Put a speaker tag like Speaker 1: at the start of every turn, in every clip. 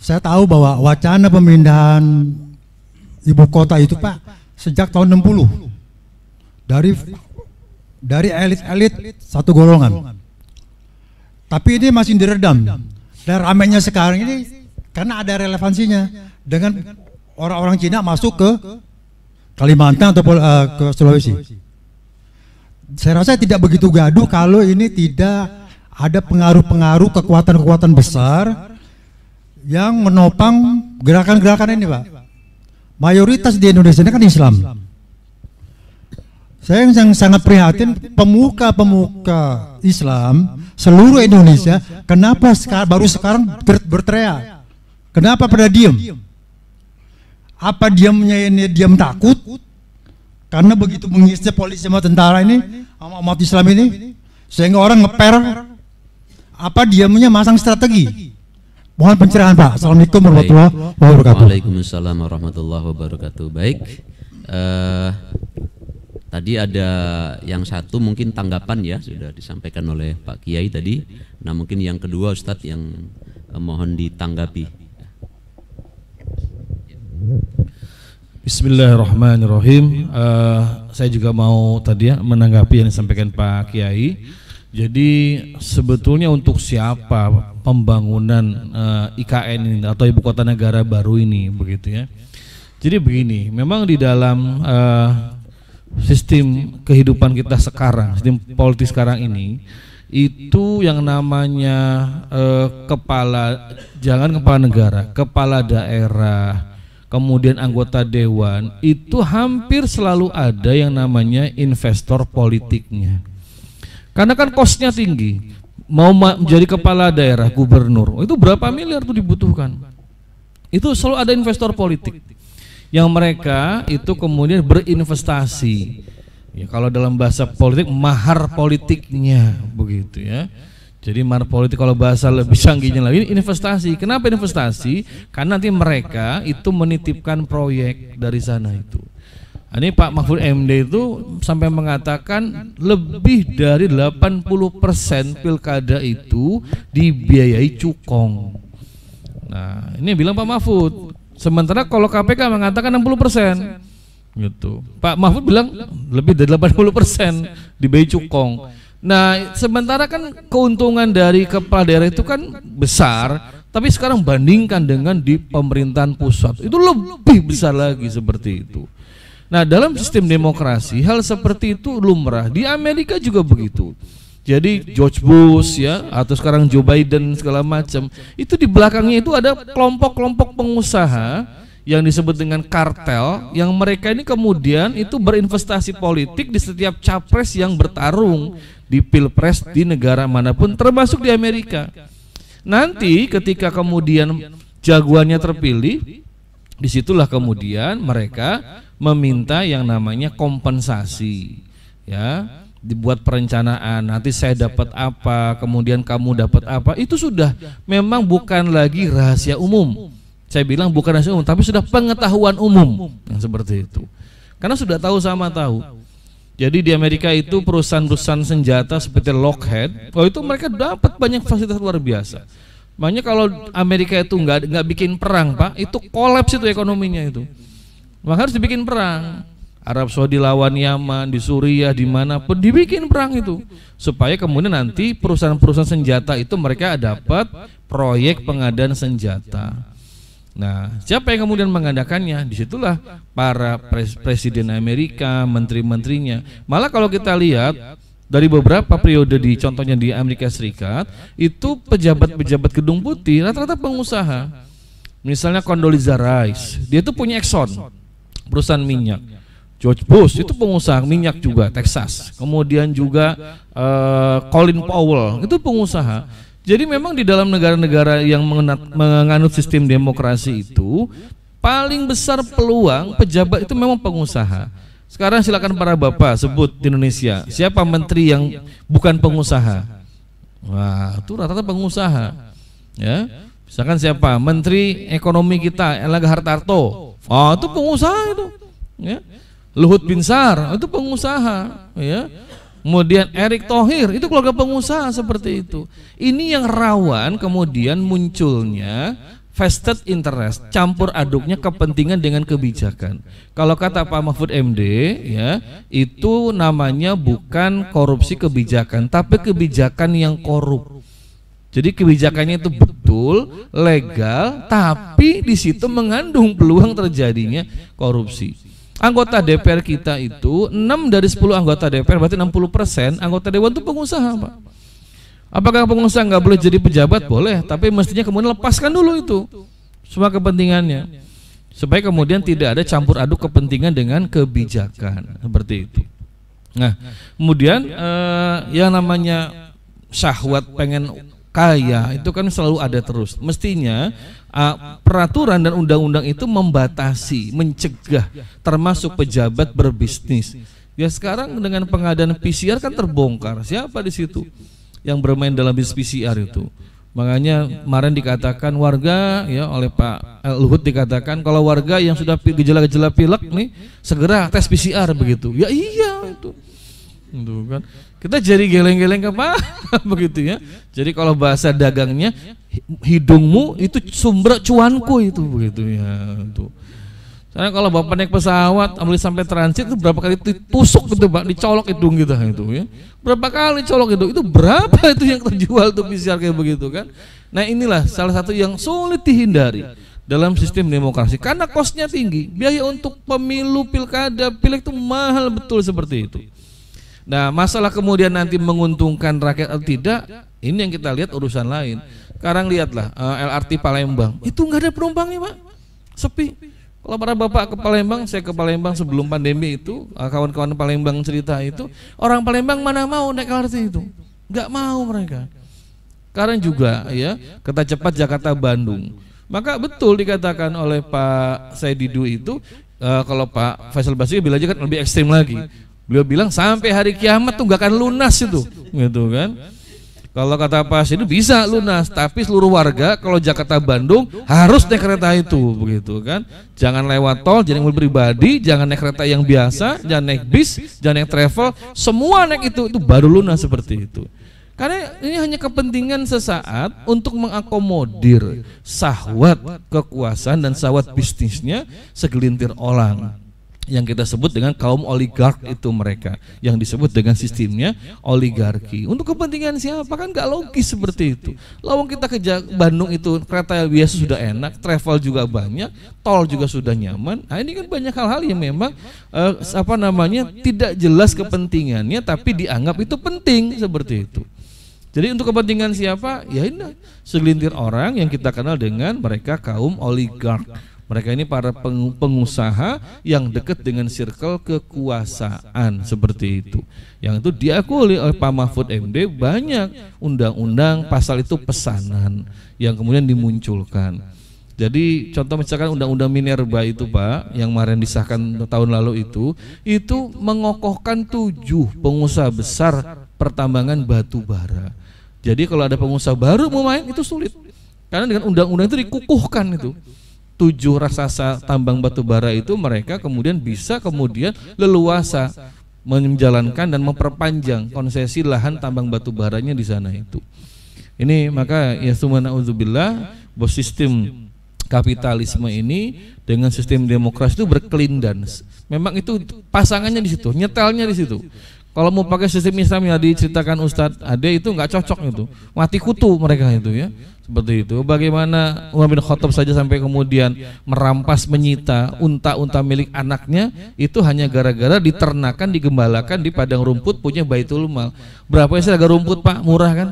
Speaker 1: saya tahu bahwa wacana pemindahan ibu kota itu Pak sejak tahun 60 dari elit-elit satu golongan. Tapi ini masih diredam. Dan ramainya sekarang ini karena ada relevansinya dengan orang-orang Cina masuk ke Kalimantan atau ke Sulawesi. Saya rasa tidak begitu gaduh kalau ini tidak ada pengaruh-pengaruh kekuatan-kekuatan besar yang menopang gerakan-gerakan ini Pak. Mayoritas di Indonesia ini kan Islam. Saya yang sangat prihatin pemuka-pemuka Islam seluruh Indonesia kenapa baru sekarang berteriak? Kenapa pada diam? Apa diamnya ini diam takut? Karena begitu mengisnya polisi sama tentara ini sama umat Islam ini sehingga orang ngeper. Apa diamnya masang strategi? Mohon pencerahan Pak. Assalamualaikum warahmatullahi wabarakatuh.
Speaker 2: Waalaikumsalam warahmatullahi wabarakatuh. Baik, tadi ada yang satu mungkin tanggapan ya sudah disampaikan oleh Pak Kiai tadi. Nah mungkin yang kedua Ustadz yang mohon ditanggapi.
Speaker 3: Bismillahirrahmanirrahim. Saya juga mau tadi ya menanggapi yang disampaikan Pak Kiai. Jadi sebetulnya untuk siapa pembangunan IKN ini atau ibu kota negara baru ini begitu ya. Jadi begini, memang di dalam sistem kehidupan kita sekarang, sistem politik sekarang ini, itu yang namanya jangan kepala negara, kepala daerah, kemudian anggota dewan, itu hampir selalu ada yang namanya investor politiknya. Karena kan kosnya tinggi, mau menjadi kepala daerah, gubernur, itu berapa miliar tuh dibutuhkan. Itu selalu ada investor politik yang mereka itu kemudian berinvestasi. Ya, kalau dalam bahasa politik mahar politiknya begitu ya. Jadi mahar politik kalau bahasa lebih canggihnya lagi investasi. Kenapa investasi? Karena nanti mereka itu menitipkan proyek dari sana itu. Ini Pak Mahfud MD itu sampai mengatakan lebih dari 80% pilkada itu dibiayai cukong. Nah, ini bilang Pak Mahfud. Sementara kalau KPK mengatakan 60%. Gitu. Pak Mahfud bilang lebih dari 80% dibiayai cukong. Nah, sementara kan keuntungan dari kepala daerah itu kan besar, tapi sekarang bandingkan dengan di pemerintahan pusat itu lebih besar lagi seperti itu. Nah, dalam sistem demokrasi hal seperti itu lumrah. Di Amerika juga begitu. Jadi George Bush ya atau sekarang Joe Biden segala macam, itu di belakangnya itu ada kelompok-kelompok pengusaha yang disebut dengan kartel, yang mereka ini kemudian itu berinvestasi politik di setiap capres yang bertarung di pilpres di negara manapun termasuk di Amerika. Nanti ketika kemudian jagoannya terpilih, disitulah kemudian mereka meminta yang namanya kompensasi, ya, dibuat perencanaan. Nanti saya dapat apa, kemudian kamu dapat apa. Itu sudah memang bukan lagi rahasia umum. Saya bilang bukan rahasia umum, tapi sudah pengetahuan umum yang seperti itu. Karena sudah tahu sama tahu. Jadi di Amerika itu perusahaan-perusahaan senjata seperti Lockheed, itu mereka dapat banyak fasilitas luar biasa. Makanya kalau Amerika itu nggak bikin perang Pak, itu kolaps itu ekonominya itu. Maka harus dibikin perang. Arab Saudi lawan Yaman, di Suriah, dimanapun dibikin perang itu, supaya kemudian nanti perusahaan-perusahaan senjata itu mereka dapat proyek pengadaan senjata. Nah, siapa yang kemudian mengadakannya? Disitulah para presiden Amerika, menteri-menterinya. Malah kalau kita lihat dari beberapa periode di contohnya di Amerika Serikat, itu pejabat-pejabat Gedung Putih rata-rata pengusaha. Misalnya Condoleezza Rice, dia itu punya Exxon, perusahaan minyak. George Bush itu pengusaha minyak juga, Texas. Kemudian juga Colin Powell itu pengusaha. Jadi memang di dalam negara-negara yang menganut sistem demokrasi itu paling besar peluang pejabat itu memang pengusaha. Sekarang silakan para bapak sebut di Indonesia siapa menteri yang bukan pengusaha. Wah, itu rata-rata pengusaha. Ya, misalkan siapa menteri ekonomi kita Erlangga Hartarto. Oh, itu pengusaha itu. Ya. Luhut Binsar itu pengusaha. Ya. Kemudian Erick Thohir itu keluarga pengusaha seperti itu. Ini yang rawan kemudian munculnya vested interest, campur aduknya kepentingan dengan kebijakan. Kalau kata Pak Mahfud MD ya, itu namanya bukan korupsi kebijakan, tapi kebijakan yang korup. Jadi kebijakannya itu betul, legal, tapi di situ mengandung peluang terjadinya korupsi. Anggota DPR kita itu 6 dari 10 anggota DPR, berarti 60% anggota dewan itu pengusaha, Pak. Apakah pengusaha nggak boleh jadi pejabat? Boleh, tapi mestinya kemudian lepaskan dulu itu semua kepentingannya, supaya kemudian tidak ada campur aduk kepentingan dengan kebijakan seperti itu. Nah, kemudian yang namanya syahwat pengen kaya itu kan selalu ada terus. Mestinya peraturan dan undang-undang itu membatasi, mencegah, termasuk pejabat berbisnis. Ya sekarang dengan pengadaan PCR kan terbongkar. Siapa di situ yang bermain dalam bisnis PCR itu? Makanya kemarin dikatakan warga ya oleh Pak Luhut dikatakan kalau warga yang sudah gejala-gejala pilek nih segera tes PCR begitu. Ya iya itu kan. Kita jadi geleng-geleng kepala begitu ya. Jadi kalau bahasa dagangnya hidungmu itu sumber cuanku itu begitu ya. Tuh. Karena kalau Bapak naik pesawat, ambil sampai transit itu berapa kali ditusuk gitu Pak, dicolok hidung kita itu ya. Berapa kali colok hidung, itu berapa itu yang terjual tuh PCR kayak begitu kan. Nah inilah salah satu yang sulit dihindari dalam sistem demokrasi. Karena kosnya tinggi, biaya untuk pemilu, pilkada, pileg itu mahal betul seperti itu. Nah masalah kemudian nanti menguntungkan rakyat atau tidak, ini yang kita lihat urusan lain. Sekarang lihatlah LRT Palembang, itu nggak ada penumpangnya Pak, sepi. Kalau para bapak ke Palembang, saya ke Palembang sebelum pandemi itu, kawan-kawan Palembang cerita itu, orang Palembang mana mau naik LRT itu, nggak mau mereka. Sekarang juga ya, kereta cepat Jakarta Bandung. Maka betul dikatakan oleh Pak Saididu itu, kalau Pak Faisal Basri bilang aja kan lebih ekstrim lagi. Beliau bilang sampai hari kiamat tuh nggak akan lunas itu, gitu kan? Kalau kata Pak itu bisa lunas, tapi seluruh warga kalau Jakarta Bandung harus naik kereta itu, begitu kan? Jangan lewat tol, jangan mobil pribadi, jangan naik kereta yang biasa, jangan naik bis, jangan naik travel, semua naik itu baru lunas seperti itu. Karena ini hanya kepentingan sesaat untuk mengakomodir syahwat kekuasaan dan syahwat bisnisnya segelintir orang. Yang kita sebut dengan kaum oligark itu mereka, yang disebut dengan sistemnya oligarki. Untuk kepentingan siapa kan nggak logis seperti itu. Lawang kita ke Bandung itu kereta biasa sudah enak, travel juga banyak, tol juga sudah nyaman. Nah ini kan banyak hal-hal yang memang tidak jelas kepentingannya, tapi dianggap itu penting seperti itu. Jadi untuk kepentingan siapa? Ya ini segelintir orang yang kita kenal dengan mereka kaum oligark. Mereka ini para pengusaha yang dekat dengan circle kekuasaan seperti itu. Yang itu diakui oleh Pak Mahfud MD, banyak undang-undang pasal itu pesanan yang kemudian dimunculkan. Jadi contoh misalkan undang-undang Minerba itu Pak, yang kemarin disahkan tahun lalu itu mengokohkan 7 pengusaha besar pertambangan batu bara. Jadi kalau ada pengusaha baru mau main itu sulit. Karena dengan undang-undang itu dikukuhkan itu. 7 raksasa tambang batu bara itu mereka kemudian bisa leluasa menjalankan dan memperpanjang konsesi lahan tambang batu baranya di sana itu. Ini maka ya subhanallah bahwa sistem kapitalisme ini dengan sistem demokrasi itu berkelindan. Memang itu pasangannya di situ, nyetelnya di situ. Kalau mau pakai sistem Islam yang diceritakan Ustadz Ade itu nggak cocok itu, mati kutu mereka itu ya. Seperti itu. Bagaimana Umar bin Khattab saja sampai kemudian merampas, menyita unta-unta milik anaknya itu hanya gara-gara diternakan, digembalakan di padang rumput punya Baitul Mal. Berapa sih harga rumput Pak? Murah kan?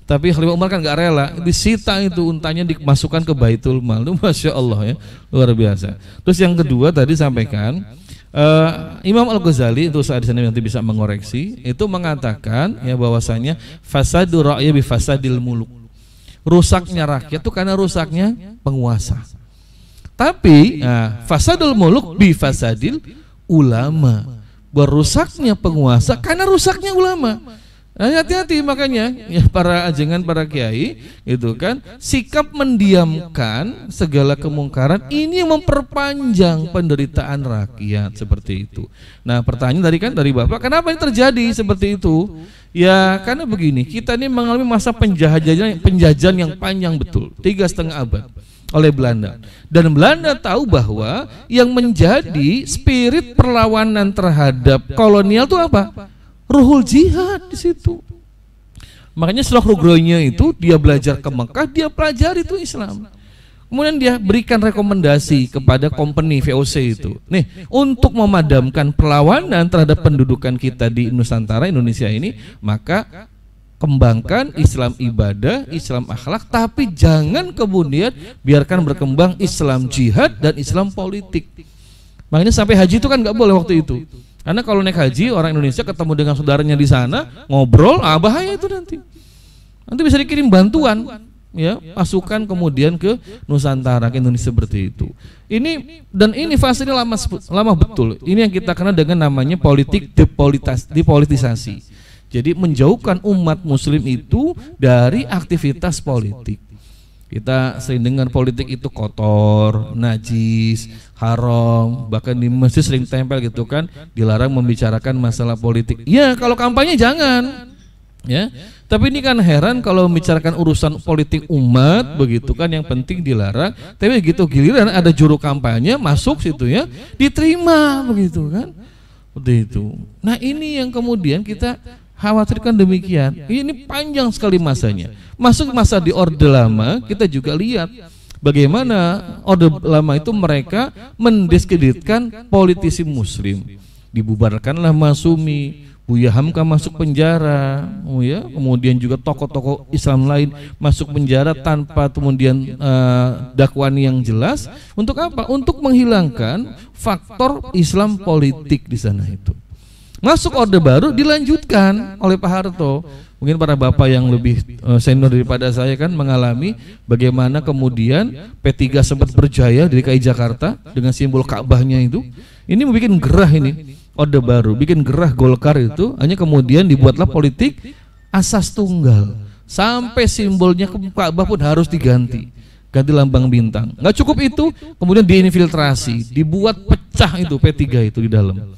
Speaker 3: Tapi Khalifah Umar kan nggak rela, disita itu untanya dimasukkan ke Baitul Mal. Itu Masya Allah ya, luar biasa. Terus yang kedua tadi sampaikan Imam Al-Ghazali itu saat di sana nanti bisa mengoreksi, itu mengatakan ya bahwasanya fasadur ra'ya bi fasadil muluk. Rusaknya rakyat itu karena rusaknya penguasa. Tapi fasadul muluk bi fasadil ulama. Berusaknya penguasa karena rusaknya ulama. Nah, hati-hati makanya ya para ajengan, para kiai itu kan sikap mendiamkan segala kemungkaran ini yang memperpanjang penderitaan rakyat seperti itu. Nah pertanyaan tadi kan dari Bapak, kenapa ini terjadi seperti itu? Ya karena begini, kita ini mengalami masa penjajahan yang panjang betul, 3,5 abad oleh Belanda. Dan Belanda tahu bahwa yang menjadi spirit perlawanan terhadap kolonial itu apa? Ruhul jihad di situ. Makanya setelah Rugronya itu dia belajar ke Mekah, dia pelajari itu Islam. Kemudian dia berikan rekomendasi kepada company VOC itu. Nih, untuk memadamkan perlawanan terhadap pendudukan kita di Nusantara Indonesia ini, maka kembangkan Islam ibadah, Islam akhlak, tapi jangan kemudian biarkan berkembang Islam jihad dan Islam politik. Makanya sampai haji itu kan nggak boleh waktu itu. Karena kalau naik haji orang Indonesia ketemu dengan saudaranya di sana, ngobrol, bahaya itu nanti. Nanti bisa dikirim bantuan, ya, pasukan kemudian ke Nusantara, ke Indonesia seperti itu. Ini fase ini lama betul. Ini yang kita kenal dengan namanya politik depolitisasi. Jadi menjauhkan umat muslim itu dari aktivitas politik. Kita sering dengar politik itu kotor, najis, haram, bahkan di masjid sering tempel gitu kan, dilarang membicarakan masalah politik. Ya, kalau kampanye jangan. Ya. Tapi ini kan heran kalau membicarakan urusan politik umat begitu kan, yang penting dilarang. Tapi gitu giliran ada juru kampanye masuk situ ya, diterima begitu kan. Seperti itu. Nah, ini yang kemudian kita khawatirkan demikian. Ini panjang sekali masanya. Masuk masa di Orde Lama, kita juga lihat bagaimana Orde Lama itu mereka mendiskreditkan politisi muslim. Dibubarkanlah Masumi, Buya Hamka masuk penjara, kemudian juga tokoh-tokoh Islam lain masuk penjara tanpa kemudian dakwaan yang jelas. Untuk apa? Untuk menghilangkan faktor Islam politik di sana itu. Masuk Orde Baru dilanjutkan oleh Pak Harto. Mungkin para bapak yang lebih senior daripada saya kan mengalami bagaimana kemudian P3 sempat berjaya di DKI Jakarta dengan simbol Ka'bahnya itu. Ini membuat gerah ini Orde Baru, bikin gerah Golkar itu, hanya kemudian dibuatlah politik asas tunggal. Sampai simbolnya Ka'bah pun harus diganti. Ganti lambang bintang. Nggak cukup itu, kemudian diinfiltrasi, dibuat pecah itu P3 itu di dalam.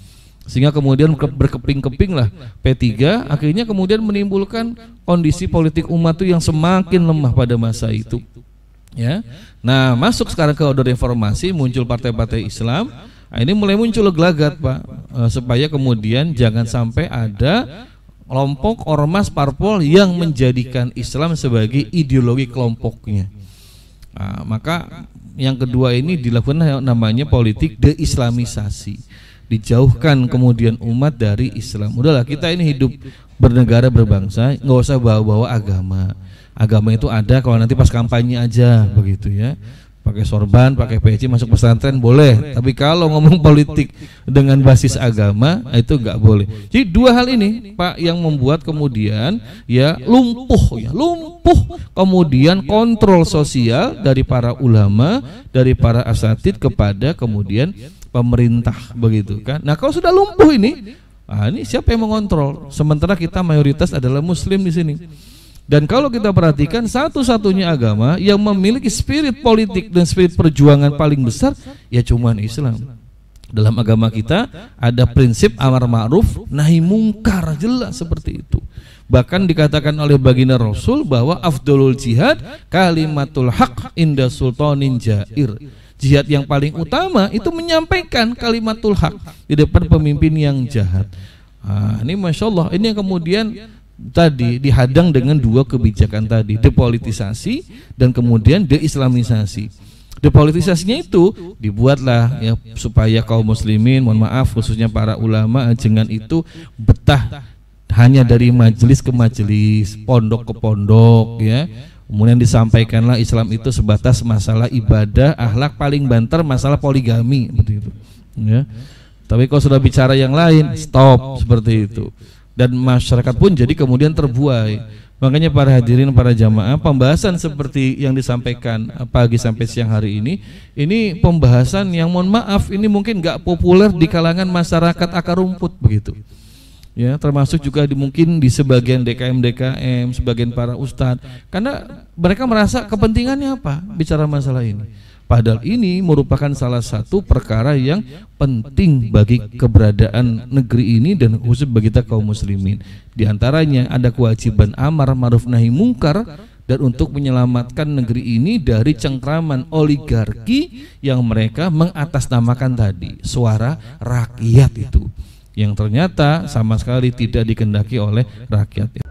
Speaker 3: Sehingga kemudian berkeping-keping lah P3, akhirnya kemudian menimbulkan kondisi politik umat itu yang semakin lemah pada masa itu. Ya. Nah, masuk sekarang ke Orde Reformasi, muncul partai-partai Islam. Nah, ini mulai muncul gelagat Pak, supaya kemudian jangan sampai ada kelompok ormas parpol yang menjadikan Islam sebagai ideologi kelompoknya. Nah, maka yang kedua ini dilakukan namanya politik deislamisasi. Dijauhkan kemudian umat dari Islam. Udahlah, kita ini hidup bernegara berbangsa, nggak usah bawa-bawa agama. Agama itu ada kalau nanti pas kampanye aja begitu ya. Pakai sorban, pakai peci masuk pesantren boleh, tapi kalau ngomong politik dengan basis agama itu nggak boleh. Jadi dua hal ini Pak yang membuat kemudian ya lumpuh kemudian kontrol sosial dari para ulama, dari para asatid kepada kemudian pemerintah begitu kan. Nah, kalau sudah lumpuh ini siapa yang mengontrol? Sementara kita mayoritas adalah muslim di sini. Dan kalau kita perhatikan, satu-satunya agama yang memiliki spirit politik dan spirit perjuangan paling besar ya cuman Islam. Dalam agama kita ada prinsip amar ma'ruf nahi mungkar, jelas seperti itu. Bahkan dikatakan oleh baginda Rasul bahwa afdolul jihad kalimatul haq inda sultanin jair. Jihad yang paling utama itu menyampaikan kalimatul haq di depan pemimpin yang jahat. Ini Masya Allah, ini yang kemudian tadi dihadang dengan dua kebijakan tadi, depolitisasi dan kemudian deislamisasi. Depolitisasinya itu dibuatlah ya supaya kaum muslimin, mohon maaf khususnya para ulama, jangan itu betah hanya dari majelis ke majelis, pondok ke pondok ya. Kemudian disampaikanlah Islam itu sebatas masalah ibadah, akhlak, paling banter masalah poligami seperti itu ya. Tapi kalau sudah bicara yang lain, stop seperti itu. Dan masyarakat pun jadi kemudian terbuai. Makanya para hadirin, para jamaah, pembahasan seperti yang disampaikan pagi sampai siang hari ini pembahasan yang mohon maaf ini mungkin nggak populer di kalangan masyarakat akar rumput begitu. Ya, termasuk juga mungkin di sebagian DKM, sebagian para ustadz, karena mereka merasa kepentingannya apa bicara masalah ini. Padahal ini merupakan salah satu perkara yang penting bagi keberadaan negeri ini dan khusus bagi kita kaum muslimin. Di antaranya ada kewajiban amar ma'ruf nahi mungkar dan untuk menyelamatkan negeri ini dari cengkraman oligarki yang mereka mengatasnamakan tadi, suara rakyat itu, yang ternyata sama sekali tidak dikehendaki oleh rakyat.